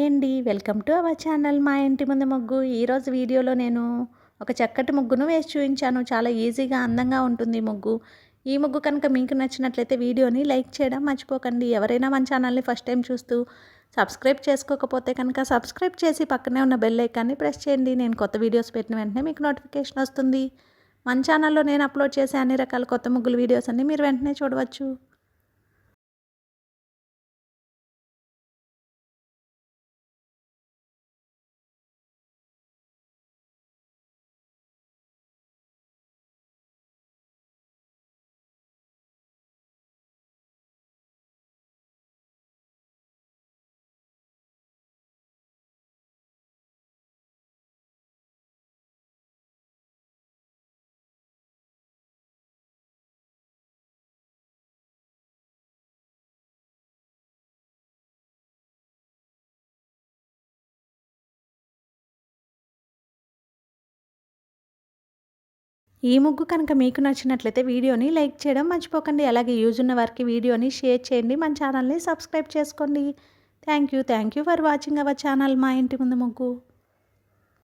అండి. Welcome to our channel మా ఇంటి ముందు ముగ్గు. ఈరోజు వీడియోలో నేను ఒక చక్కటి ముగ్గును వేసి చూపించాను. చాలా ఈజీగా అందంగా ఉంటుంది ఈ ముగ్గు. ఈ ముగ్గు కనుక మీకు నచ్చినట్లయితే వీడియోని లైక్ చేయడం మర్చిపోకండి. ఎవరైనా మన ఛానల్ని ఫస్ట్ టైం చూస్తూ సబ్స్క్రైబ్ చేసుకోకపోతే కనుక సబ్స్క్రైబ్ చేసి పక్కనే ఉన్న బెల్ ఐకాన్ని ప్రెస్ చేయండి. నేను కొత్త వీడియోస్ పెట్టిన వెంటనే మీకు నోటిఫికేషన్ వస్తుంది. మన ఛానల్లో నేను అప్లోడ్ చేసే అన్ని రకాల కొత్త ముగ్గుల వీడియోస్ అన్ని మీరు వెంటనే చూడవచ్చు. ఈ ముగ్గు కనుక మీకు నచ్చినట్లయితే వీడియోని లైక్ చేయడం మర్చిపోకండి. అలాగే యూజ్ ఉన్న వారికి వీడియోని షేర్ చేయండి. మన ఛానల్ని సబ్స్క్రైబ్ చేసుకోండి. Thank you for watching our channel మా ఇంటి ముందు ముగ్గు.